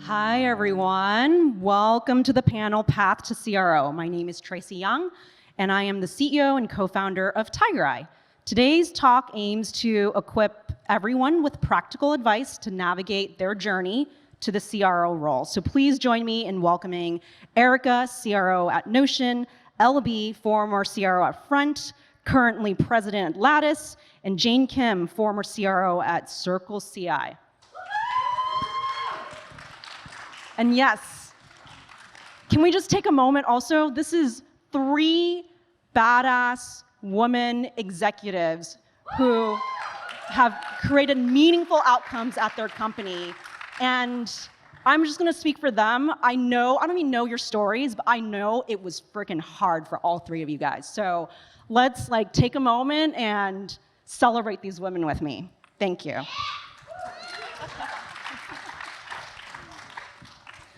Hi, everyone. Welcome to the panel Path to CRO. My name is Tracy Young, and I am the CEO and co-founder of TigerEye. Today's talk aims to equip everyone with practical advice to navigate their journey to the CRO role. So please join me in welcoming Erica, CRO at Notion, LB, former CRO at Front, currently president at Lattice, and Jane Kim, former CRO at CircleCi. And yes, can we just take a moment also? This is 3 badass women executives who have created meaningful outcomes at their company. And I'm just gonna speak for them. I don't even know your stories, but I know it was freaking hard for all 3 of you guys. So let's take a moment and celebrate these women with me. Thank you.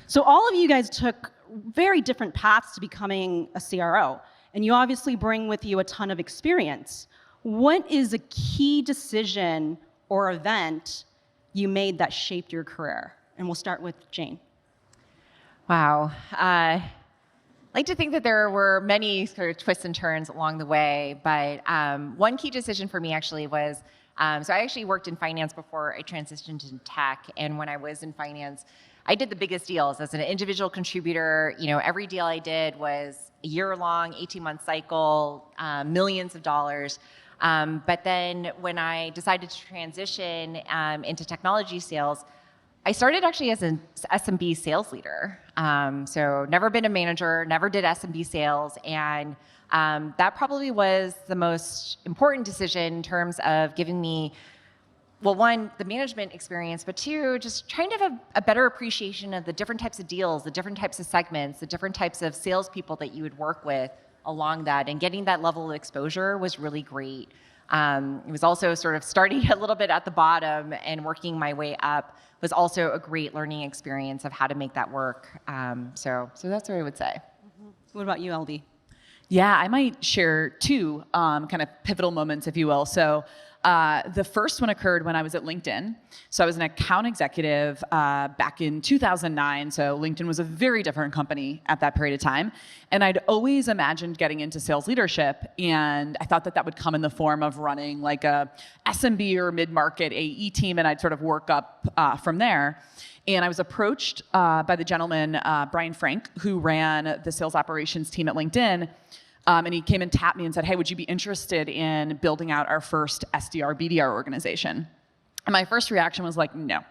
So all of you guys took very different paths to becoming a CRO, and you obviously bring with you a ton of experience. What is a key decision or event you made that shaped your career? And we'll start with Jane. Wow. I like to think that there were many sort of twists and turns along the way, but one key decision for me actually was, so I actually worked in finance before I transitioned into tech, and when I was in finance, I did the biggest deals as an individual contributor. Every deal I did was a year-long, 18-month cycle, millions of dollars. But then when I decided to transition into technology sales, I started actually as an SMB sales leader. So never been a manager, never did SMB sales, and that probably was the most important decision in terms of giving me, well, 1, the management experience, but 2, just trying to have a better appreciation of the different types of deals, the different types of segments, the different types of salespeople that you would work with along that, and getting that level of exposure was really great. It was also sort of starting a little bit at the bottom and working my way up was also a great learning experience of how to make that work. So that's what I would say. Mm-hmm. What about you, LD? Yeah, I might share 2 kind of pivotal moments, if you will. So the first one occurred when I was at LinkedIn. So I was an account executive back in 2009. So LinkedIn was a very different company at that period of time. And I'd always imagined getting into sales leadership. And I thought that would come in the form of running like a SMB or mid-market AE team. And I'd sort of work up from there. And I was approached by the gentleman, Brian Frank, who ran the sales operations team at LinkedIn. And he came and tapped me and said, hey, would you be interested in building out our first SDR, BDR organization? And my first reaction was like, no.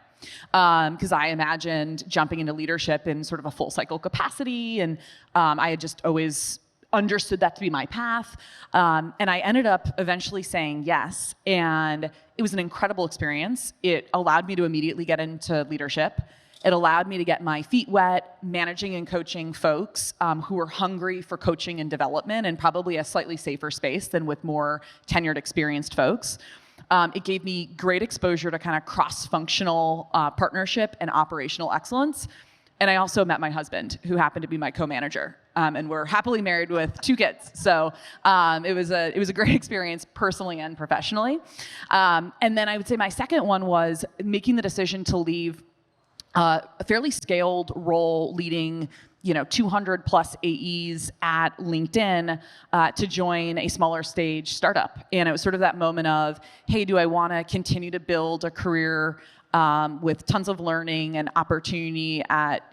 Because I imagined jumping into leadership in sort of a full cycle capacity. And I had just always understood that to be my path. And I ended up eventually saying yes. And it was an incredible experience. It allowed me to immediately get into leadership. It allowed me to get my feet wet, managing and coaching folks who were hungry for coaching and development, and probably a slightly safer space than with more tenured, experienced folks. It gave me great exposure to kind of cross-functional partnership and operational excellence. And I also met my husband, who happened to be my co-manager. And we're happily married with 2 kids. So it was a great experience personally and professionally. And then I would say my second one was making the decision to leave a fairly scaled role leading 200 plus AEs at LinkedIn to join a smaller stage startup. And it was sort of that moment of, hey, do I want to continue to build a career with tons of learning and opportunity at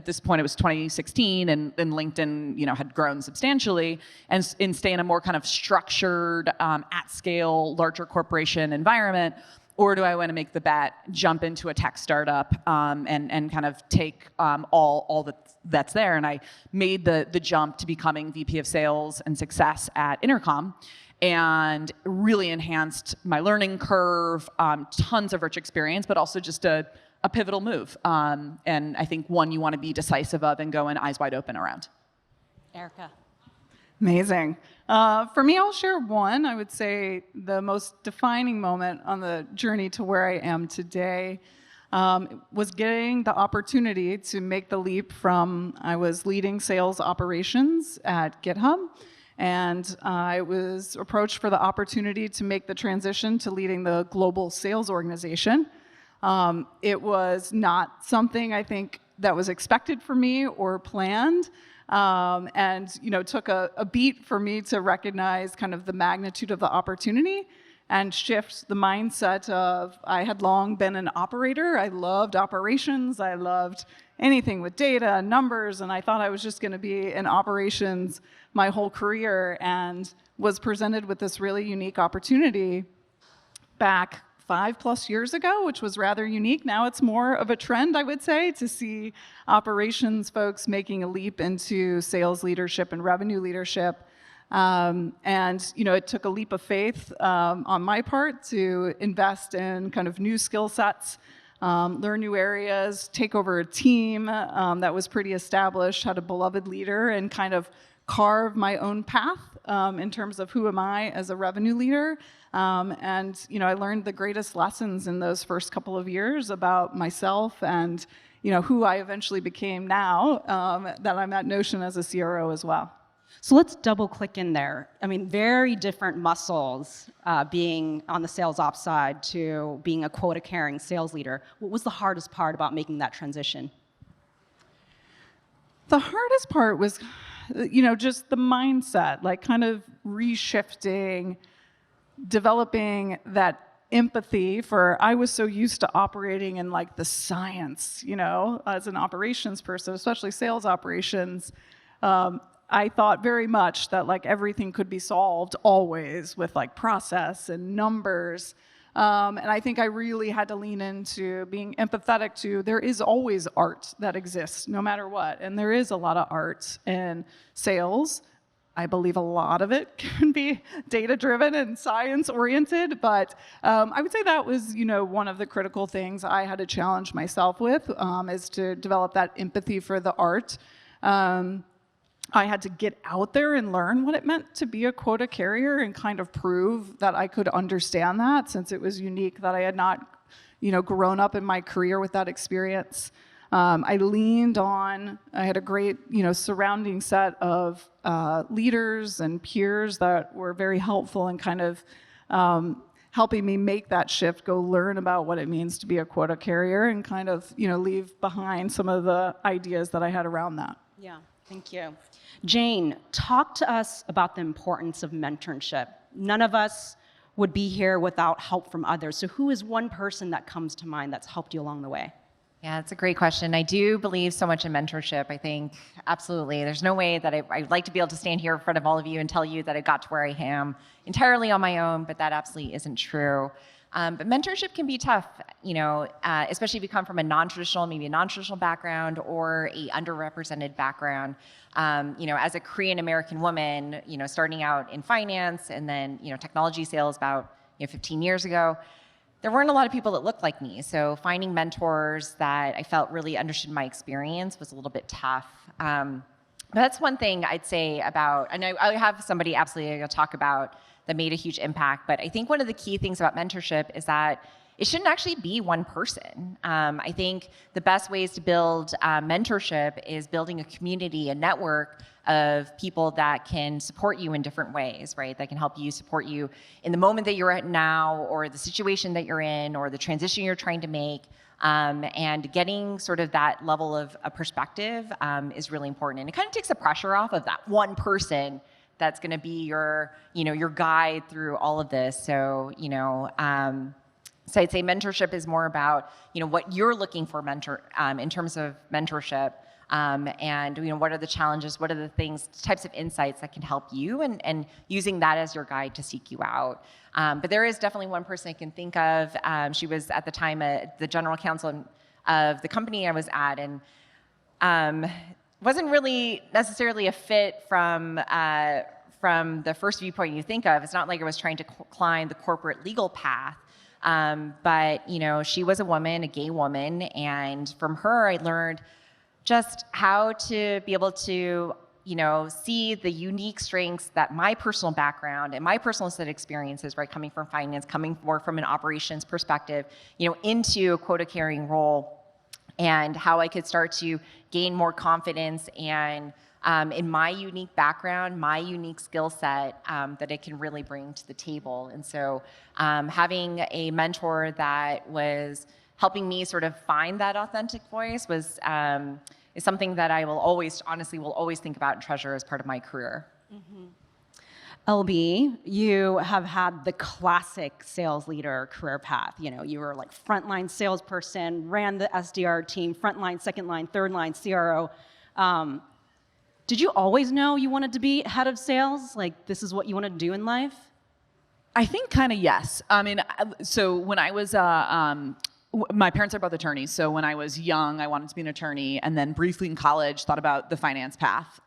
this point it was 2016 and LinkedIn, had grown substantially, and stay in a more kind of structured, at scale, larger corporation environment? Or do I want to make the bet, jump into a tech startup, and kind of take all that's there? And I made the jump to becoming VP of Sales and Success at Intercom, and really enhanced my learning curve, tons of rich experience, but also just a pivotal move. And I think one you want to be decisive of and go in eyes wide open around. Erica. Amazing. For me, I'll share one. I would say the most defining moment on the journey to where I am today was getting the opportunity to make the leap from, I was leading sales operations at GitHub, and I was approached for the opportunity to make the transition to leading the global sales organization. It was not something I think that was expected for me or planned. And took a beat for me to recognize kind of the magnitude of the opportunity and shift the mindset of, I had long been an operator. I loved operations. I loved anything with data and numbers, and I thought I was just going to be in operations my whole career, and was presented with this really unique opportunity back 5+ years ago, which was rather unique. Now it's more of a trend, I would say, to see operations folks making a leap into sales leadership and revenue leadership. And it took a leap of faith on my part to invest in kind of new skill sets, learn new areas, take over a team that was pretty established, had a beloved leader, and kind of carve my own path in terms of who am I as a revenue leader. I learned the greatest lessons in those first couple of years about myself and who I eventually became now that I'm at Notion as a CRO as well. So let's double click in there. I mean, very different muscles being on the sales ops side to being a quota carrying sales leader. What was the hardest part about making that transition? The hardest part was, just the mindset, like kind of reshifting, developing that empathy for, I was so used to operating in like the science, as an operations person, especially sales operations. I thought very much that like everything could be solved always with like process and numbers. And I think I really had to lean into being empathetic to, there is always art that exists no matter what. And there is a lot of art in sales. I believe a lot of it can be data-driven and science-oriented, but I would say that was, one of the critical things I had to challenge myself with, is to develop that empathy for the art. I had to get out there and learn what it meant to be a quota carrier and kind of prove that I could understand that, since it was unique that I had not, grown up in my career with that experience. I leaned on, I had a great, surrounding set of leaders and peers that were very helpful in kind of helping me make that shift, go learn about what it means to be a quota carrier, and kind of, leave behind some of the ideas that I had around that. Yeah, thank you. Jane, talk to us about the importance of mentorship. None of us would be here without help from others. So who is one person that comes to mind that's helped you along the way? Yeah, that's a great question. I do believe so much in mentorship. I think absolutely. There's no way that I'd like to be able to stand here in front of all of you and tell you that I got to where I am entirely on my own, but that absolutely isn't true. But mentorship can be tough, especially if you come from maybe a non-traditional background or a underrepresented background. As a Korean American woman, starting out in finance and then, technology sales about 15 years ago, there weren't a lot of people that looked like me. So finding mentors that I felt really understood my experience was a little bit tough. But that's one thing I'd say about, and I have somebody absolutely I'll talk about that made a huge impact. But I think one of the key things about mentorship is that it shouldn't actually be one person. I think the best ways to build mentorship is building a community, a network of people that can support you in different ways, right? That can help you support you in the moment that you're at now, or the situation that you're in, or the transition you're trying to make. And getting sort of that level of a perspective is really important. And it kind of takes the pressure off of that one person that's going to be your guide through all of this. So, so I'd say mentorship is more about, what you're looking for in terms of mentorship, and what are the challenges, what are the types of insights that can help you, and using that as your guide to seek you out. But there is definitely one person I can think of. She was at the time the general counsel of the company I was at, and wasn't really necessarily a fit from the first viewpoint you think of. It's not like I was trying to climb the corporate legal path. But she was a woman, a gay woman, and from her I learned just how to be able to, see the unique strengths that my personal background and my personal set of experiences, right, coming from finance, coming more from an operations perspective, into a quota carrying role, and how I could start to gain more confidence and in my unique background, my unique skill set that it can really bring to the table. And so having a mentor that helping me sort of find that authentic voice is something that I will always think about and treasure as part of my career. LB, you have had the classic sales leader career path. You know, you were like frontline salesperson, ran the SDR team, frontline, second line, third line, CRO. Did you always know you wanted to be head of sales? Like, this is what you want to do in life? I think kind of yes. I mean, so when I was, my parents are both attorneys. So when I was young, I wanted to be an attorney, and then briefly in college, thought about the finance path.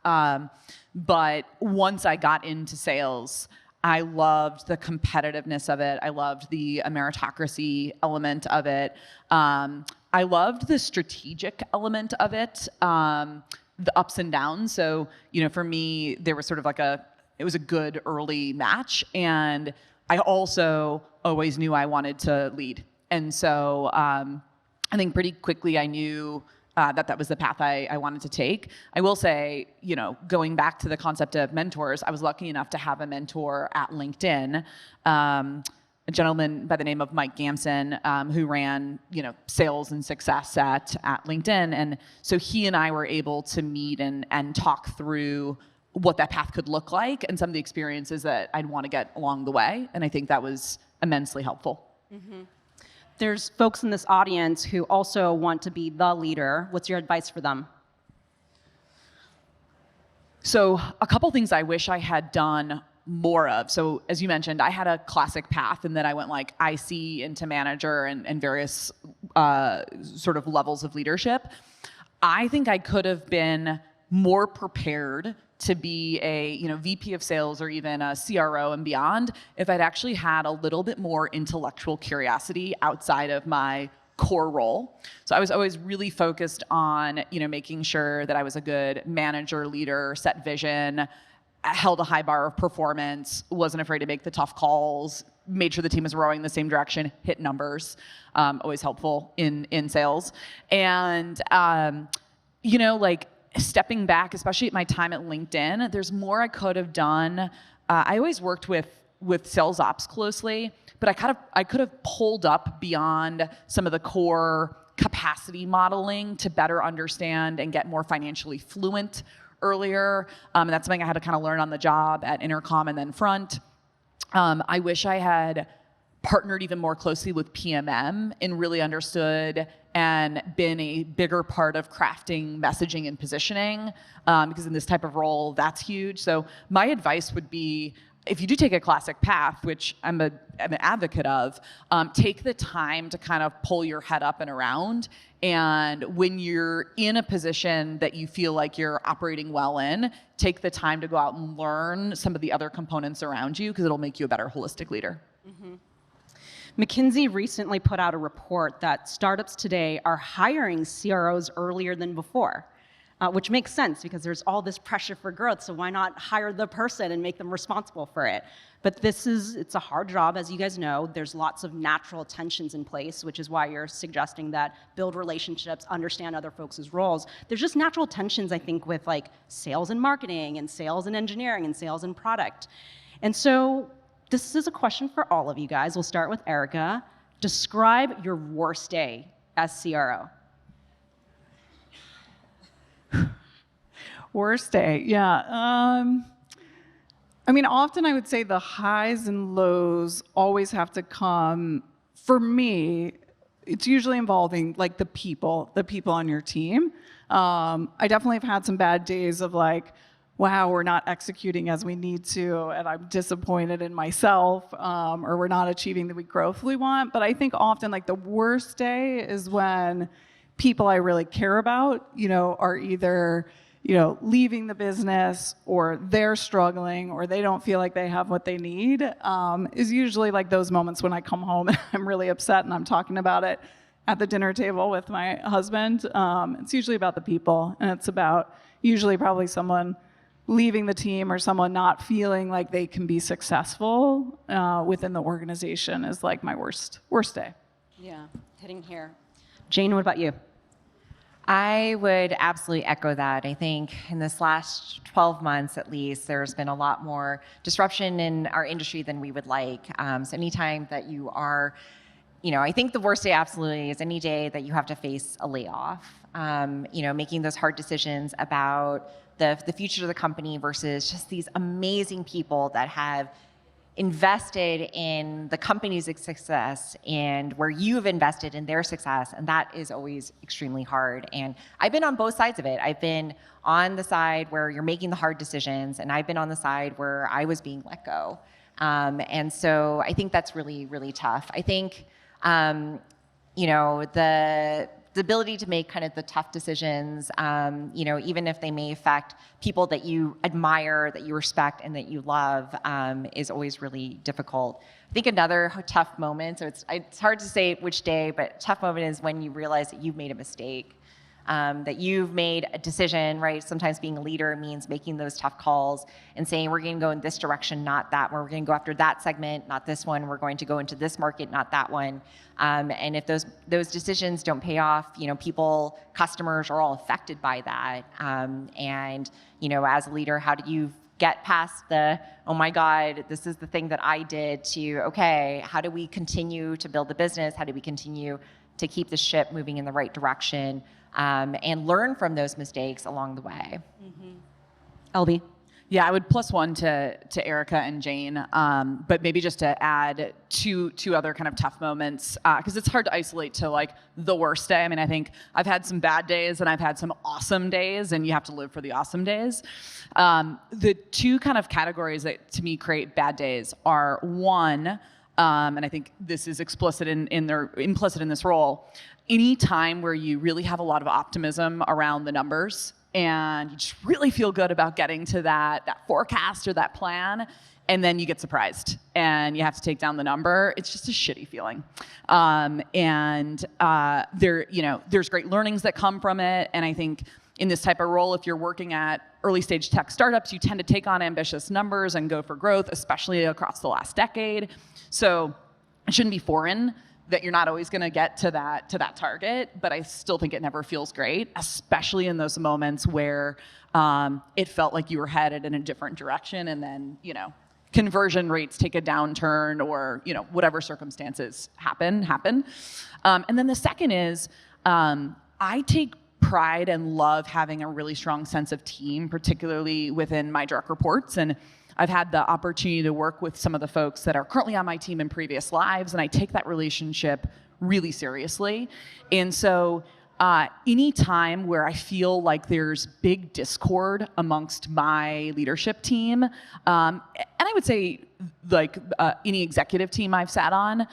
But once I got into sales, I loved the competitiveness of it. I loved the meritocracy element of it. I loved the strategic element of it, the ups and downs. So, you know, for me, there was sort of like it was a good early match. And I also always knew I wanted to lead. And so I think pretty quickly I knew that was the path I wanted to take. I will say, you know, going back to the concept of mentors, I was lucky enough to have a mentor at LinkedIn, a gentleman by the name of Mike Gamson, who ran, you know, sales and success at LinkedIn. And so he and I were able to meet and talk through what that path could look like and some of the experiences that I'd want to get along the way. And I think that was immensely helpful. There's folks in this audience who also want to be the leader. What's your advice for them? So a couple things I wish I had done more of. So as you mentioned, I had a classic path, and then I went like IC into manager and various sort of levels of leadership. I think I could have been more prepared to be a VP of sales or even a CRO and beyond if I'd actually had a little bit more intellectual curiosity outside of my core role. So I was always really focused on making sure that I was a good manager, leader, set vision, held a high bar of performance, wasn't afraid to make the tough calls, made sure the team was rowing in the same direction, hit numbers, always helpful in sales. And like stepping back, especially at my time at LinkedIn, there's more I could have done. I always worked with sales ops closely, but I could have pulled up beyond some of the core capacity modeling to better understand and get more financially fluent earlier. And that's something I had to kind of learn on the job at Intercom and then Front. I wish I had partnered even more closely with PMM and really understood and been a bigger part of crafting messaging and positioning, because in this type of role, that's huge. So my advice would be, if you do take a classic path, which I'm an advocate of, take the time to kind of pull your head up and around. And when you're in a position that you feel like you're operating well in, take the time to go out and learn some of the other components around you, because it'll make you a better holistic leader. Mm-hmm. McKinsey recently put out a report that startups today are hiring CROs earlier than before, which makes sense because there's all this pressure for growth, so why not hire the person and make them responsible for it? But it's a hard job, as you guys know. There's lots of natural tensions in place, which is why you're suggesting that build relationships, understand other folks' roles. There's just natural tensions, I think, with like sales and marketing and sales and engineering and sales and product. And so this is a question for all of you guys. We'll start with Erica. Describe your worst day as CRO. Worst day, yeah. I mean, often I would say the highs and lows always have to come, for me, it's usually involving like the people on your team. I definitely have had some bad days of like, wow, we're not executing as we need to, and I'm disappointed in myself, or we're not achieving the growth we want. But I think often like the worst day is when people I really care about, are either leaving the business, or they're struggling, or they don't feel like they have what they need, is usually like those moments when I come home and I'm really upset and I'm talking about it at the dinner table with my husband. It's usually about the people, and it's about usually probably someone leaving the team or someone not feeling like they can be successful within the organization is like my worst day. Yeah, hitting here. Jane, what about you? I would absolutely echo that. I think in this last 12 months, at least, there's been a lot more disruption in our industry than we would like. So anytime that you are I think the worst day absolutely is any day that you have to face a layoff. Making those hard decisions about the future of the company versus just these amazing people that have invested in the company's success and where you've invested in their success, and that is always extremely hard. And I've been on both sides of it. I've been on the side where you're making the hard decisions, and I've been on the side where I was being let go. And so I think that's really, really tough. I think, the ability to make kind of the tough decisions, even if they may affect people that you admire, that you respect, and that you love, is always really difficult. I think another tough moment, so it's hard to say which day, but tough moment is when you realize that you've made a mistake, that you've made a decision, right? Sometimes being a leader means making those tough calls and saying, we're going to go in this direction, not that one. We're going to go after that segment, not this one. We're going to go into this market, not that one. And if those decisions don't pay off, people, customers are all affected by that. As a leader, how do you get past oh my God, this is the thing that I did, to, okay, how do we continue to build the business? How do we continue to keep the ship moving in the right direction? And learn from those mistakes along the way. LB? Yeah, I would +1 to Erica and Jane, but maybe just to add two other kind of tough moments, because it's hard to isolate to like the worst day. I mean, I think I've had some bad days and I've had some awesome days, and you have to live for the awesome days. The two kind of categories that to me create bad days are one, and I think this is implicit in this role, any time where you really have a lot of optimism around the numbers and you just really feel good about getting to that forecast or that plan, and then you get surprised and you have to take down the number. It's just a shitty feeling. There's great learnings that come from it, and I think in this type of role, if you're working at early stage tech startups, you tend to take on ambitious numbers and go for growth, especially across the last decade. So it shouldn't be foreign that you're not always going to get to that target, but I still think it never feels great, especially in those moments where it felt like you were headed in a different direction, and then conversion rates take a downturn, or whatever circumstances happen. And then the second is I take pride and love having a really strong sense of team, particularly within my direct reports. And I've had the opportunity to work with some of the folks that are currently on my team in previous lives, and I take that relationship really seriously. And so any time where I feel like there's big discord amongst my leadership team, and I would say like any executive team I've sat on,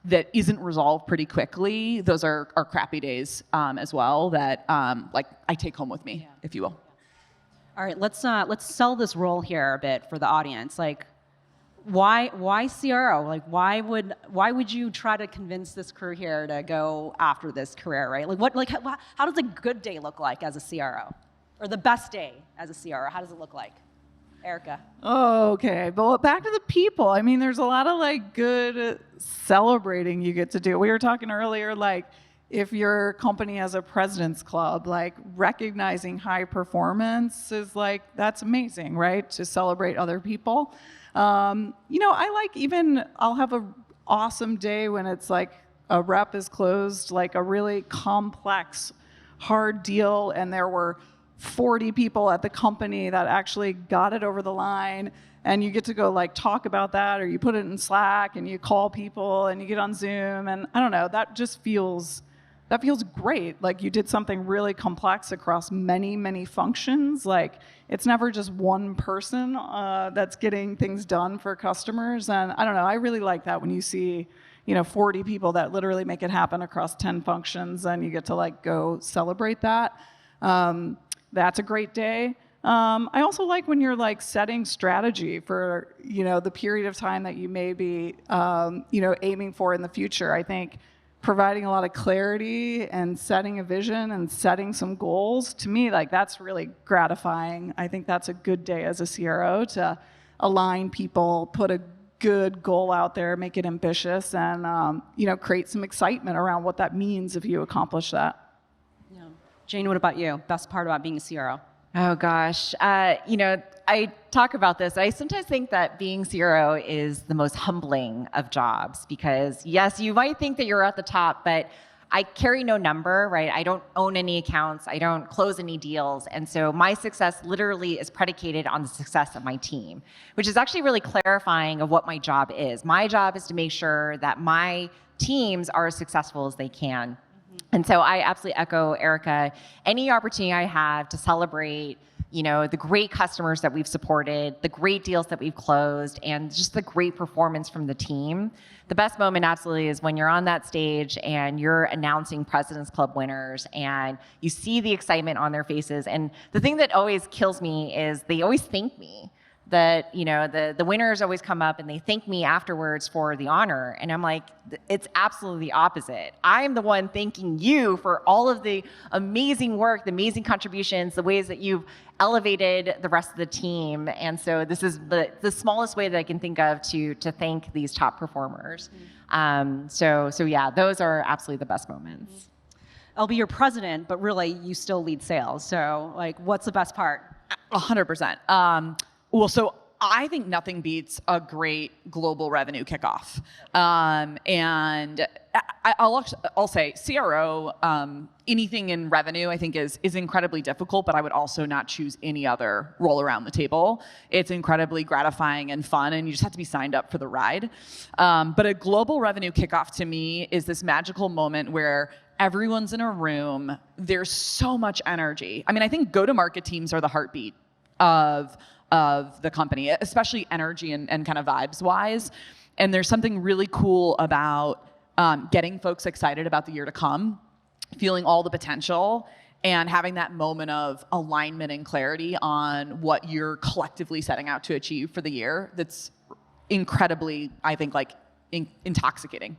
that isn't resolved pretty quickly, those are crappy days as well that I take home with me, if you will. All right, let's sell this role here a bit for the audience. Like, why CRO? Like, why would you try to convince this crew here to go after this career, right? Like, how does a good day look like as a CRO, or the best day as a CRO? How does it look like, Erica? Oh, okay. But back to the people. I mean, there's a lot of like good celebrating you get to do. We were talking earlier, like, if your company has a president's club, like recognizing high performance is like, that's amazing, right? To celebrate other people. I like I'll have an awesome day when it's like a rep is closed, like a really complex, hard deal, and there were 40 people at the company that actually got it over the line, and you get to go like talk about that, or you put it in Slack and you call people and you get on Zoom, and I don't know, that feels great. Like you did something really complex across many, many functions. Like it's never just one person that's getting things done for customers. And I don't know, I really like that when you see, 40 people that literally make it happen across 10 functions, and you get to like go celebrate that. That's a great day. I also like when you're like setting strategy for, the period of time that you may be, aiming for in the future. I think providing a lot of clarity and setting a vision and setting some goals, to me, like that's really gratifying. I think that's a good day as a CRO, to align people, put a good goal out there, make it ambitious, and create some excitement around what that means if you accomplish that. Yeah. Jane, what about you? Best part about being a CRO? Oh gosh, I talk about this. I sometimes think that being CRO is the most humbling of jobs because yes, you might think that you're at the top, but I carry no number, right? I don't own any accounts. I don't close any deals. And so my success literally is predicated on the success of my team, which is actually really clarifying of what my job is. My job is to make sure that my teams are as successful as they can. And so I absolutely echo Erica. Any opportunity I have to celebrate, the great customers that we've supported, the great deals that we've closed, and just the great performance from the team. The best moment absolutely is when you're on that stage and you're announcing President's Club winners and you see the excitement on their faces. And the thing that always kills me is they always thank me. That the winners always come up and they thank me afterwards for the honor, and I'm like, it's absolutely the opposite. I'm the one thanking you for all of the amazing work, the amazing contributions, the ways that you've elevated the rest of the team. And so this is the smallest way that I can think of to thank these top performers. So yeah, those are absolutely the best moments. I'll be your president, but really you still lead sales. So what's the best part? 100%. Well, so I think nothing beats a great global revenue kickoff. And I'll say CRO, anything in revenue I think is incredibly difficult, but I would also not choose any other role around the table. It's incredibly gratifying and fun, and you just have to be signed up for the ride. But a global revenue kickoff to me is this magical moment where everyone's in a room. There's so much energy. I mean, I think go-to-market teams are the heartbeat of the company, especially energy and kind of vibes wise. And there's something really cool about getting folks excited about the year to come, feeling all the potential, and having that moment of alignment and clarity on what you're collectively setting out to achieve for the year. That's incredibly, I think, intoxicating.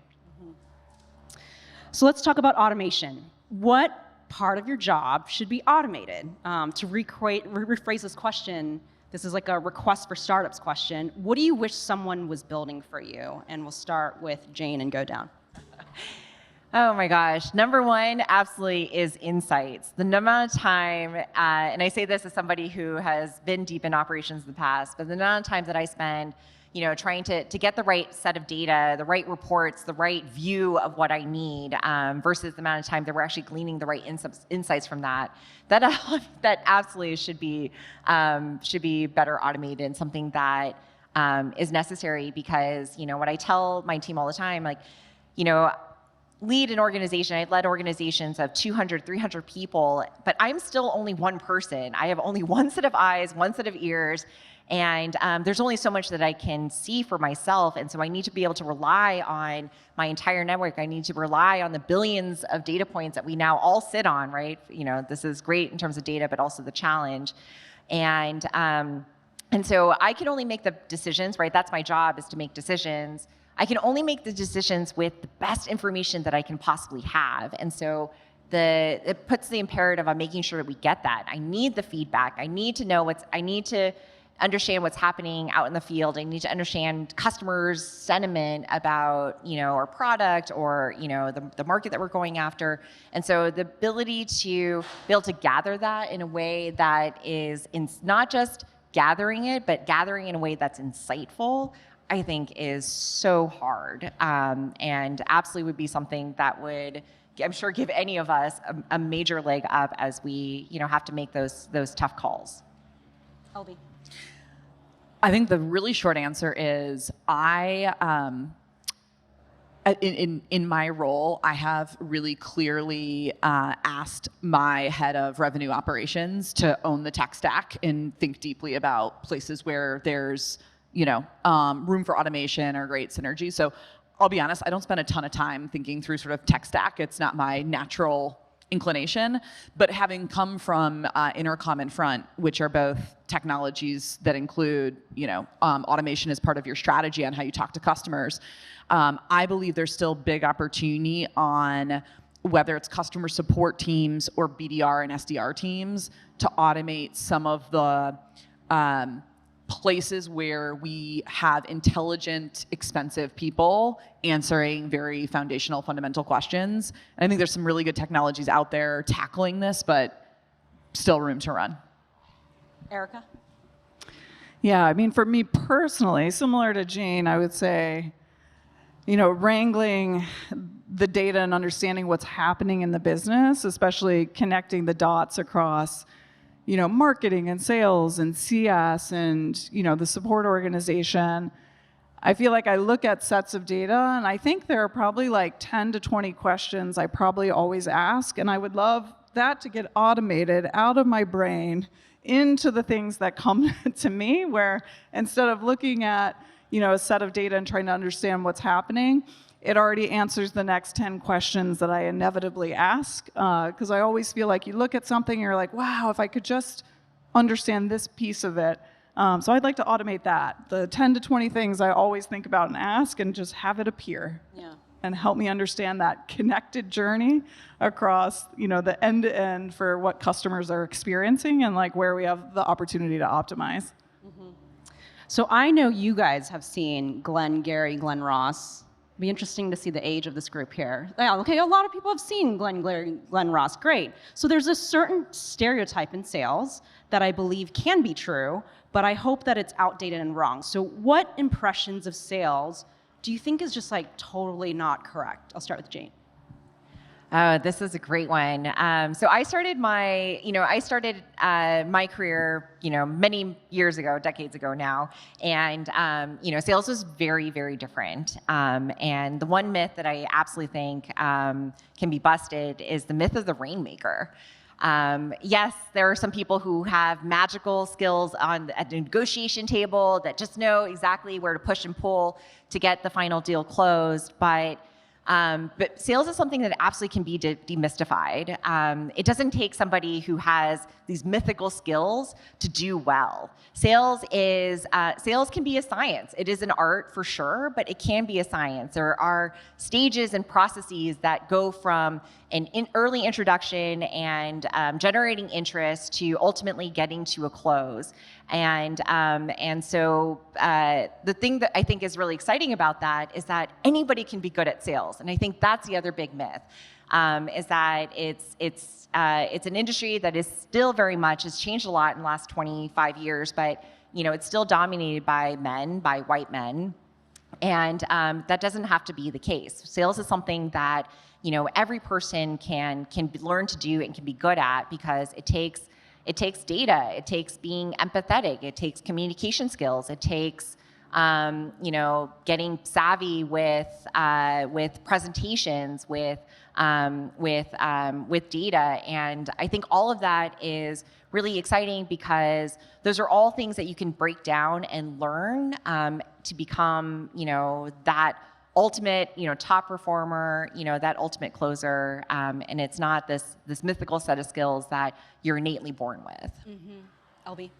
So let's talk about automation. What part of your job should be automated? To rephrase this question, this is like a request for startups question. What do you wish someone was building for you? And we'll start with Jane and go down. Oh my gosh. Number one, absolutely, is insights. The amount of time, and I say this as somebody who has been deep in operations in the past, but the amount of time that I spend trying to get the right set of data, the right reports, the right view of what I need, versus the amount of time that we're actually gleaning the right insights from that absolutely should be better automated, and something that is necessary because, what I tell my team all the time, lead an organization. I've led organizations of 200, 300 people, but I'm still only one person. I have only one set of eyes, one set of ears, and there's only so much that I can see for myself. And so I need to be able to rely on my entire network. I need to rely on the billions of data points that we now all sit on, right? This is great in terms of data, but also the challenge. And so I can only make the decisions, right? That's my job, is to make decisions. I can only make the decisions with the best information that I can possibly have. And so it puts the imperative on making sure that we get that. I need the feedback. I need to understand what's happening out in the field. I need to understand customers' sentiment about, our product or, the market that we're going after. And so the ability to be able to gather that in a way that is not just gathering it, but gathering in a way that's insightful, I think is so hard, and absolutely would be something that would, I'm sure, give any of us a major leg up as we, have to make those tough calls. Elby. I think the really short answer is in my role, I have really clearly asked my head of revenue operations to own the tech stack and think deeply about places where there's room for automation or great synergy. So I'll be honest, I don't spend a ton of time thinking through sort of tech stack. It's not my natural inclination, but having come from Intercom and Front, which are both technologies that include, automation as part of your strategy on how you talk to customers, I believe there's still big opportunity on whether it's customer support teams or BDR and SDR teams to automate some of the places where we have intelligent, expensive people answering very foundational, fundamental questions. And I think there's some really good technologies out there tackling this, but still room to run. Erica? Yeah, I mean, for me personally, similar to Jane, I would say, wrangling the data and understanding what's happening in the business, especially connecting the dots across, marketing and sales and CS and, the support organization. I feel like I look at sets of data and I think there are probably like 10 to 20 questions I probably always ask, and I would love that to get automated out of my brain into the things that come to me, where instead of looking at a set of data and trying to understand what's happening, it already answers the next 10 questions that I inevitably ask, because I always feel like you look at something and you're like, wow, if I could just understand this piece of it. So I'd like to automate that. The 10 to 20 things I always think about and ask, and just have it appear. Yeah. And help me understand that connected journey across, the end-to-end for what customers are experiencing and like where we have the opportunity to optimize. So I know you guys have seen Glenn, Gary, Glenn Ross. It'd be interesting to see the age of this group here. Yeah, okay, a lot of people have seen Glenn, Gary, Glenn Ross. Great. So there's a certain stereotype in sales that I believe can be true, but I hope that it's outdated and wrong. So what impressions of sales do you think is just like totally not correct? I'll start with Jane. Oh, this is a great one. So I started my career, many years ago, decades ago now, and sales was very, very different. And the one myth that I absolutely think can be busted is the myth of the rainmaker. Yes, there are some people who have magical skills at the negotiation table that just know exactly where to push and pull to get the final deal closed, but sales is something that absolutely can be demystified. It doesn't take somebody who has these mythical skills to do well. Sales can be a science. It is an art for sure, but it can be a science. There are stages and processes that go from an early introduction and generating interest to ultimately getting to a close. And so the thing that I think is really exciting about that is that anybody can be good at sales. And I think that's the other big myth, is that it's an industry that is still very much, has changed a lot in the last 25 years, but it's still dominated by men, by white men. And that doesn't have to be the case. Sales is something that every person can learn to do and can be good at, because it takes data, it takes being empathetic, it takes communication skills, it takes getting savvy with presentations, with data, and I think all of that is really exciting, because those are all things that you can break down and learn to become that ultimate top performer, that ultimate closer, and it's not this mythical set of skills that you're innately born with. LB?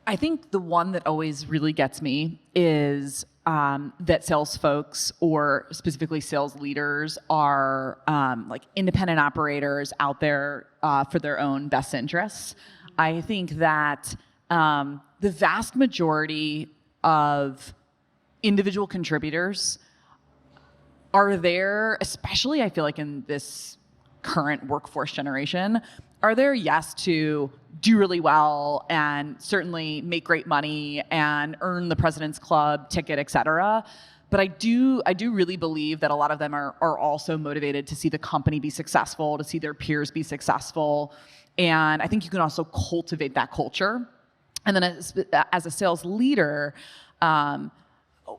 I think the one that always really gets me is that sales folks, or specifically sales leaders, are like independent operators out there for their own best interests. I think that the vast majority of individual contributors are there, especially I feel like in this current workforce generation, are there, yes, to do really well and certainly make great money and earn the President's Club ticket, et cetera. But I do really believe that a lot of them are also motivated to see the company be successful, to see their peers be successful. And I think you can also cultivate that culture. And then as a sales leader,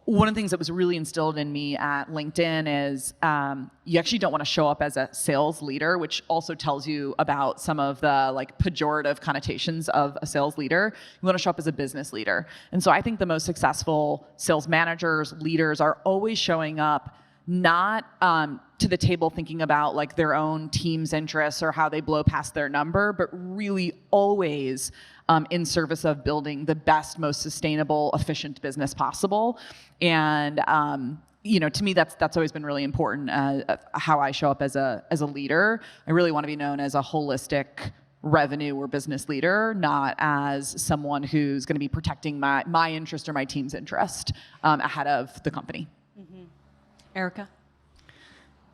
one of the things that was really instilled in me at LinkedIn is you actually don't want to show up as a sales leader, which also tells you about some of the like pejorative connotations of a sales leader. You want to show up as a business leader. And so I think the most successful sales managers, leaders are always showing up not to the table thinking about like their own team's interests or how they blow past their number, but really always in service of building the best, most sustainable, efficient business possible. And to me, that's always been really important. How I show up as a leader, I really want to be known as a holistic revenue or business leader, not as someone who's going to be protecting my interest or my team's interest ahead of the company. Erica?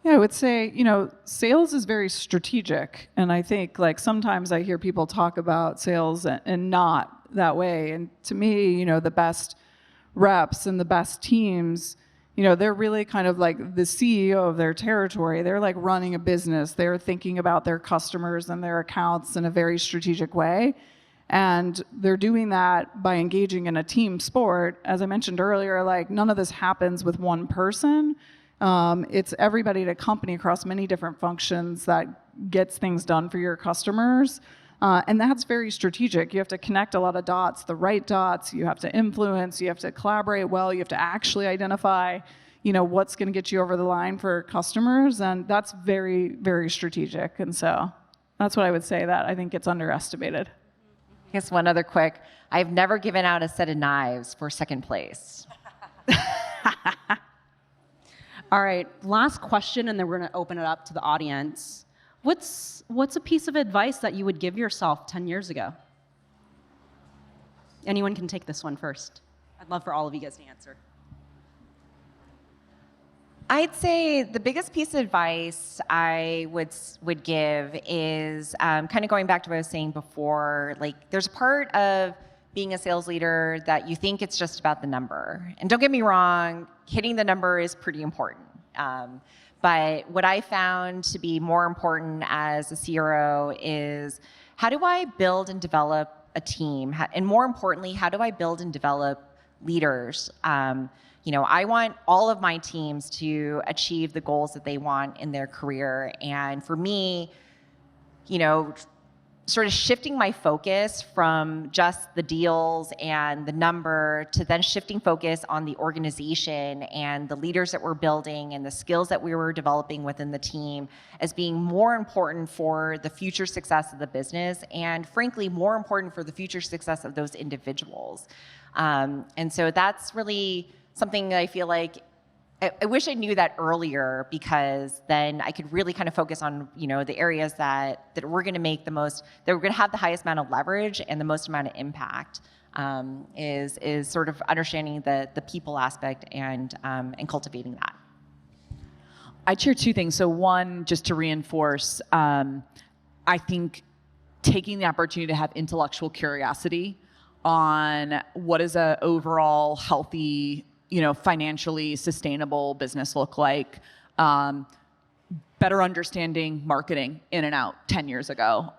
Yeah, I would say, sales is very strategic. And I think like sometimes I hear people talk about sales and not that way. And to me, the best reps and the best teams, they're really kind of like the CEO of their territory. They're like running a business. They're thinking about their customers and their accounts in a very strategic way. And they're doing that by engaging in a team sport. As I mentioned earlier, like none of this happens with one person. It's everybody at a company across many different functions that gets things done for your customers. And that's very strategic. You have to connect a lot of dots, the right dots. You have to influence. You have to collaborate well. You have to actually identify, what's going to get you over the line for customers. And that's very, very strategic. And so that's what I would say that I think gets underestimated. I guess one other quick, I've never given out a set of knives for second place. All right, last question, and then we're going to open it up to the audience. What's a piece of advice that you would give yourself 10 years ago? Anyone can take this one first. I'd love for all of you guys to answer. I'd say the biggest piece of advice I would give is kind of going back to what I was saying before. Like, there's a part of being a sales leader that you think it's just about the number. And don't get me wrong, hitting the number is pretty important. But what I found to be more important as a CRO is how do I build and develop a team? And more importantly, how do I build and develop leaders? I want all of my teams to achieve the goals that they want in their career. And for me, sort of shifting my focus from just the deals and the number to then shifting focus on the organization and the leaders that we're building and the skills that we were developing within the team as being more important for the future success of the business and frankly, more important for the future success of those individuals. And so that's really something that I feel like I wish I knew that earlier because then I could really kind of focus on, the areas that we're going to make the most, that we're going to have the highest amount of leverage and the most amount of impact is sort of understanding the people aspect and cultivating that. I'd share two things. So one, just to reinforce, I think taking the opportunity to have intellectual curiosity on what is a overall healthy financially sustainable business look like, better understanding marketing in and out 10 years ago,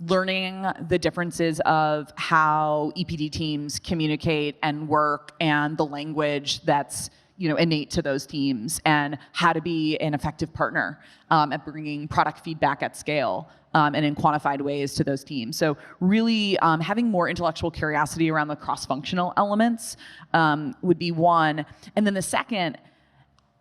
learning the differences of how EPD teams communicate and work and the language that's innate to those teams and how to be an effective partner at bringing product feedback at scale and in quantified ways to those teams. So really having more intellectual curiosity around the cross-functional elements would be one. And then the second,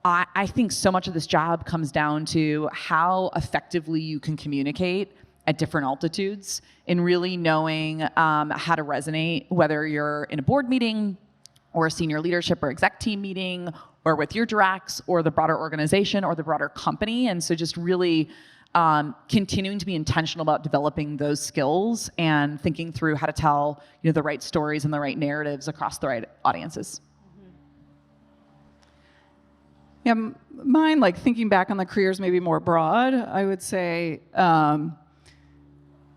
I think so much of this job comes down to how effectively you can communicate at different altitudes and really knowing how to resonate, whether you're in a board meeting or a senior leadership or exec team meeting or with your directs or the broader organization or the broader company. And so just really continuing to be intentional about developing those skills and thinking through how to tell the right stories and the right narratives across the right audiences. Yeah, mine, like thinking back on the careers maybe more broad, I would say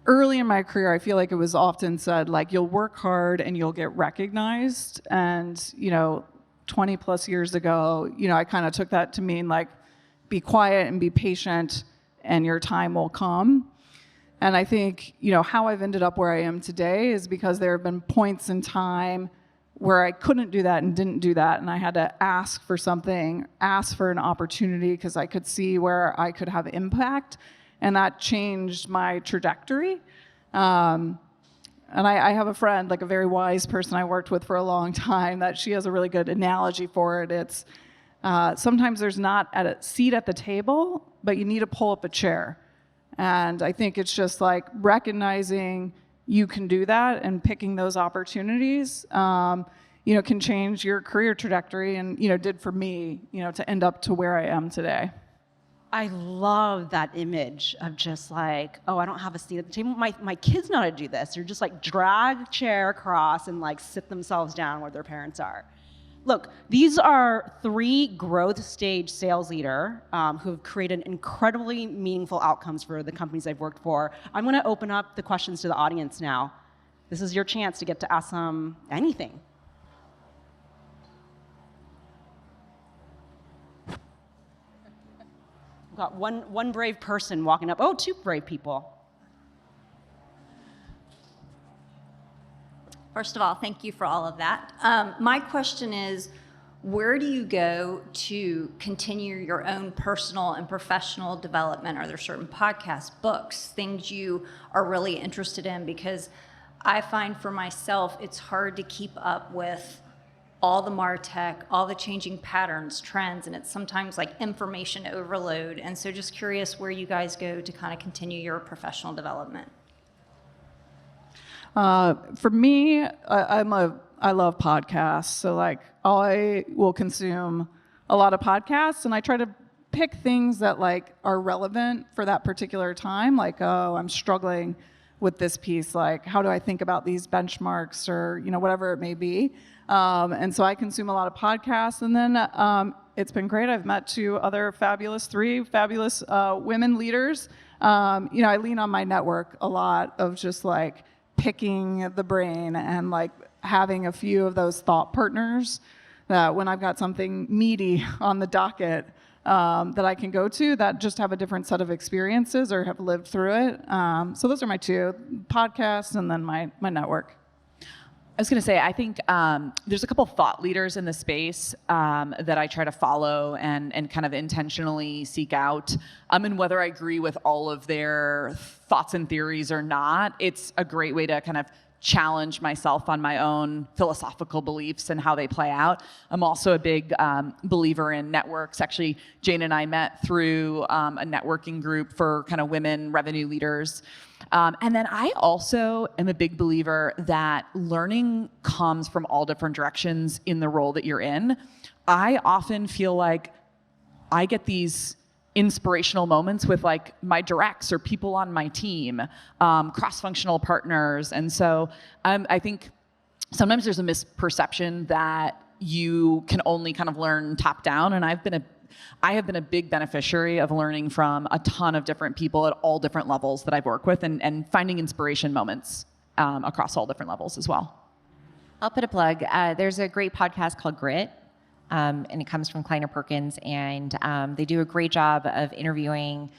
early in my career, I feel like it was often said, like, you'll work hard and you'll get recognized. And, 20 plus years ago, I kind of took that to mean like, be quiet and be patient and your time will come. And I think, how I've ended up where I am today is because there have been points in time where I couldn't do that and didn't do that. And I had to ask for something, ask for an opportunity because I could see where I could have impact. And that changed my trajectory. And I have a friend, like a very wise person I worked with for a long time, that she has a really good analogy for it. It's sometimes there's not a seat at the table, but you need to pull up a chair. And I think it's just like recognizing you can do that and picking those opportunities, can change your career trajectory and, did for me, to end up to where I am today. I love that image of just like, oh, I don't have a seat at the table. My kids know how to do this. They're just like drag a chair across and like sit themselves down where their parents are. Look, these are 3 growth stage sales leaders who have created incredibly meaningful outcomes for the companies I've worked for. I'm going to open up the questions to the audience now. This is your chance to get to ask them anything. We've got one brave person walking up. Oh, 2 brave people. First of all, thank you for all of that. My question is, where do you go to continue your own personal and professional development? Are there certain podcasts, books, things you are really interested in? Because I find for myself, it's hard to keep up with all the MarTech, all the changing patterns, trends, and it's sometimes like information overload. And so just curious where you guys go to kind of continue your professional development. For me, I love podcasts. So like I will consume a lot of podcasts, and I try to pick things that like are relevant for that particular time. Like, oh, I'm struggling with this piece. Like, how do I think about these benchmarks, or whatever it may be. And so I consume a lot of podcasts, and then it's been great. I've met 3 fabulous women leaders. I lean on my network a lot of just like picking the brain and like having a few of those thought partners that when I've got something meaty on the docket that I can go to that just have a different set of experiences or have lived through it. So those are my 2, podcasts and then my network. I was going to say, I think there's a couple thought leaders in the space that I try to follow and kind of intentionally seek out. And whether I agree with all of their thoughts and theories or not, it's a great way to kind of challenge myself on my own philosophical beliefs and how they play out. I'm also a big believer in networks. Actually, Jane and I met through a networking group for kind of women revenue leaders. And then I also am a big believer that learning comes from all different directions in the role that you're in. I often feel like I get these inspirational moments with like my directs or people on my team, cross-functional partners. And so I think sometimes there's a misperception that you can only kind of learn top down. And I have been a big beneficiary of learning from a ton of different people at all different levels that I've worked with and finding inspiration moments across all different levels as well. I'll put a plug. There's a great podcast called Grit, and it comes from Kleiner Perkins, and they do a great job of interviewing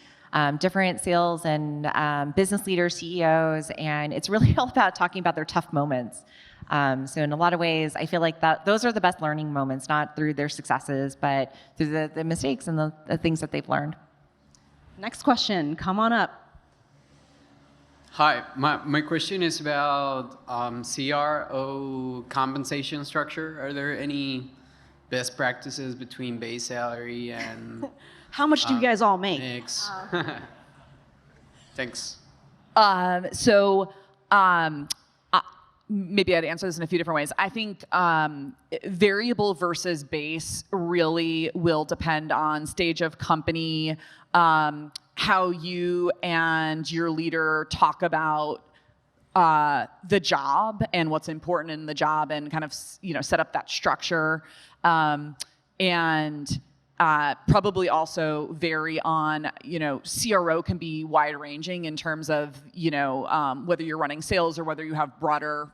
different sales and business leaders, CEOs, and it's really all about talking about their tough moments. So in a lot of ways, I feel like those are the best learning moments, not through their successes, but through the mistakes and the things that they've learned. Next question, come on up. Hi, my question is about CRO compensation structure. Are there any best practices between base salary and How much do you guys all make? mix? Thanks. Maybe I'd answer this in a few different ways. I think variable versus base really will depend on stage of company, how you and your leader talk about the job and what's important in the job, and kind of set up that structure, and probably also vary on, CRO can be wide ranging in terms of, whether you're running sales or whether you have broader,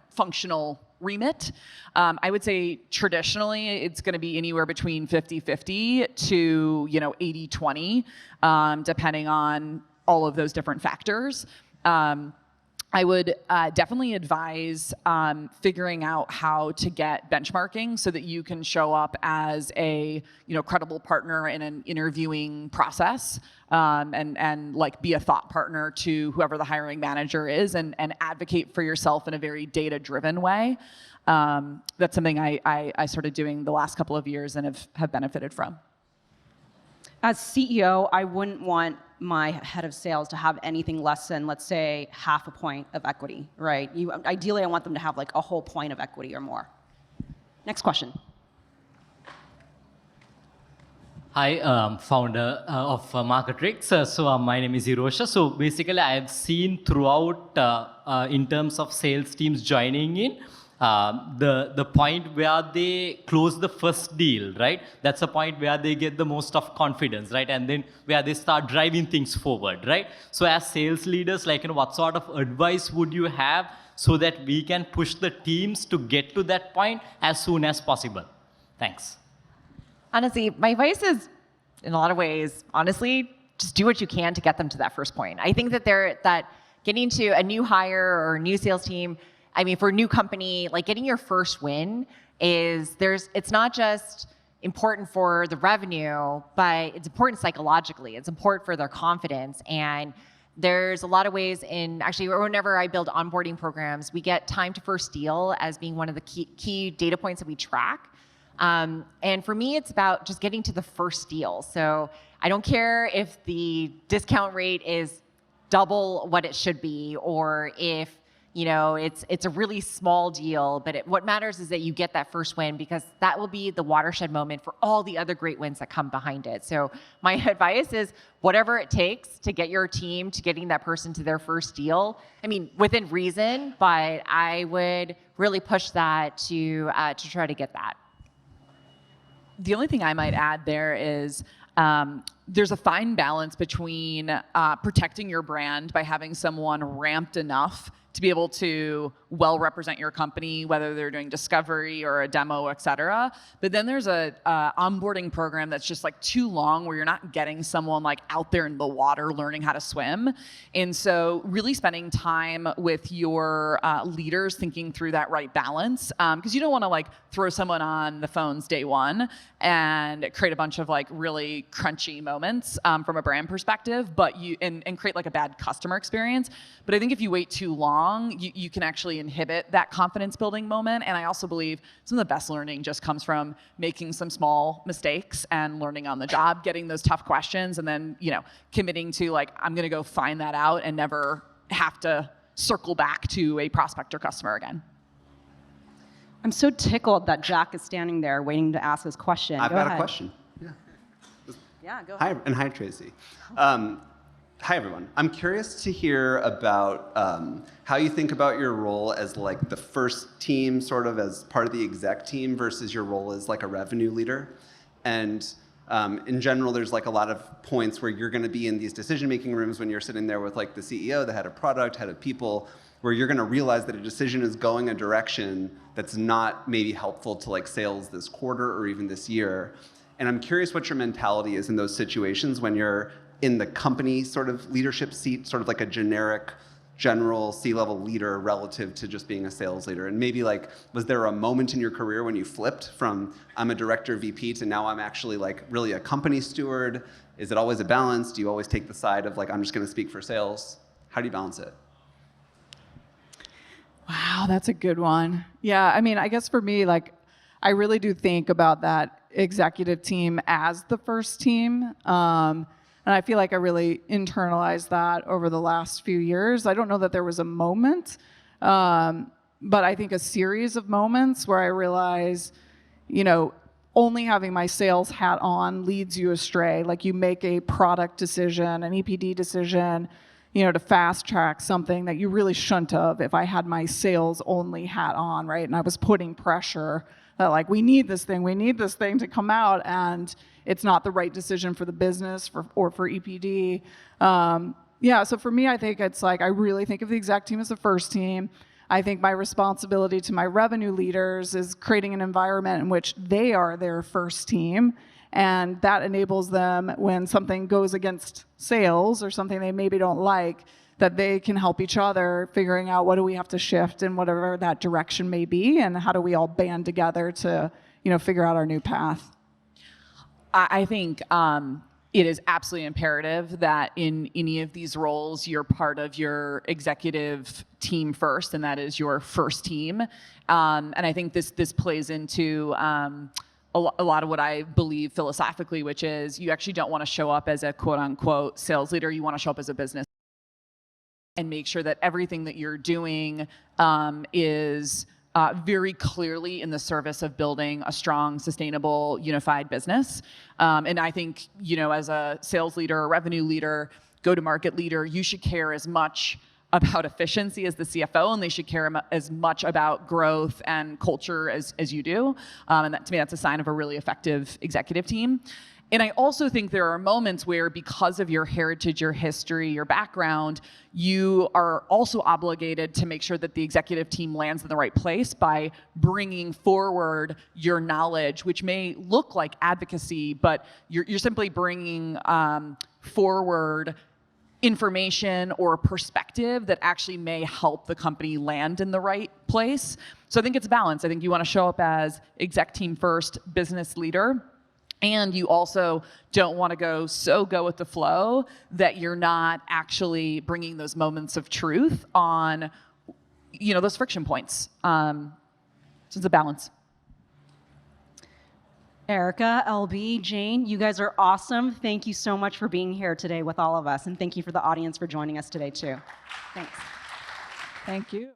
functional remit. I would say traditionally it's going to be anywhere between 50-50 to, 80-20, depending on all of those different factors. I would definitely advise figuring out how to get benchmarking so that you can show up as a credible partner in an interviewing process, and like be a thought partner to whoever the hiring manager is, and advocate for yourself in a very data-driven way. That's something I started doing the last couple of years and have benefited from. As CEO, I wouldn't want my head of sales to have anything less than, let's say, half a point of equity, right? Ideally, I want them to have like a whole point of equity or more. Next question. Hi, founder of Marketrix. So my name is Hirosha. So basically, I have seen throughout, in terms of sales teams joining in, the point where they close the first deal, right? That's a point where they get the most of confidence, right? And then where they start driving things forward, right? So as sales leaders, like, what sort of advice would you have so that we can push the teams to get to that point as soon as possible? Thanks. Honestly, my advice is, in a lot of ways, honestly, just do what you can to get them to that first point. I think that getting to a new hire or a new sales team, I mean, for a new company, like getting your first win it's not just important for the revenue, but it's important psychologically. It's important for their confidence. And there's a lot of ways actually, whenever I build onboarding programs, we get time to first deal as being one of the key data points that we track. And for me, it's about just getting to the first deal. So I don't care if the discount rate is double what it should be, or if it's a really small deal, but what matters is that you get that first win, because that will be the watershed moment for all the other great wins that come behind it. So my advice is whatever it takes to get your team to getting that person to their first deal. I mean, within reason, but I would really push that to try to get that. The only thing I might add there is there's a fine balance between protecting your brand by having someone ramped enough to be able to well represent your company, whether they're doing discovery or a demo, et cetera. But then there's a onboarding program that's just like too long, where you're not getting someone like out there in the water learning how to swim. And so really spending time with your leaders thinking through that right balance, because you don't want to like throw someone on the phones day one and create a bunch of like really crunchy moments from a brand perspective, but and create like a bad customer experience. But I think if you wait too long, you can actually inhibit that confidence building moment. And I also believe some of the best learning just comes from making some small mistakes and learning on the job, getting those tough questions, and then, committing to like, I'm going to go find that out and never have to circle back to a prospect or customer again. I'm so tickled that Jack is standing there waiting to ask his question. I've got a question. Yeah, go ahead. Hi, Tracy. Hi, everyone. I'm curious to hear about how you think about your role as like the first team, sort of as part of the exec team, versus your role as like a revenue leader. And in general, there's like a lot of points where you're going to be in these decision-making rooms when you're sitting there with like the CEO, the head of product, head of people, where you're going to realize that a decision is going a direction that's not maybe helpful to like sales this quarter or even this year. And I'm curious what your mentality is in those situations when you're in the company sort of leadership seat, sort of like a general C-level leader relative to just being a sales leader. And maybe like, was there a moment in your career when you flipped from I'm a director VP to now I'm actually like really a company steward? Is it always a balance? Do you always take the side of like, I'm just going to speak for sales? How do you balance it? Wow, that's a good one. Yeah, I mean, I guess for me, like, I really do think about that executive team as the first team. And I feel like I really internalized that over the last few years. I don't know that there was a moment, but I think a series of moments where I realize, only having my sales hat on leads you astray. Like, you make a product decision, an EPD decision, to fast track something that you really shouldn't have if I had my sales only hat on, right? And I was putting pressure that like, we need this thing to come out, and it's not the right decision for the business or for EPD. So for me, I think it's like, I really think of the exec team as the first team. I think my responsibility to my revenue leaders is creating an environment in which they are their first team. And that enables them, when something goes against sales or something they maybe don't like, that they can help each other figuring out what do we have to shift in whatever that direction may be, and how do we all band together to, figure out our new path. I think it is absolutely imperative that in any of these roles, you're part of your executive team first, and that is your first team. And I think this plays into a lot of what I believe philosophically, which is you actually don't want to show up as a quote unquote sales leader. You want to show up as a business and make sure that everything that you're doing is very clearly in the service of building a strong, sustainable, unified business. And I think, as a sales leader, a revenue leader, go-to-market leader, you should care as much about efficiency as the CFO, and they should care as much about growth and culture as you do. And that, to me, that's a sign of a really effective executive team. And I also think there are moments where, because of your heritage, your history, your background, you are also obligated to make sure that the executive team lands in the right place by bringing forward your knowledge, which may look like advocacy, but you're simply bringing forward information or perspective that actually may help the company land in the right place. So I think it's a balance. I think you want to show up as exec team first, business leader, and you also don't want to go with the flow that you're not actually bringing those moments of truth on, those friction points. So it's a balance. Erica, LB, Jane, you guys are awesome. Thank you so much for being here today with all of us. And thank you for the audience for joining us today too. Thanks. Thank you.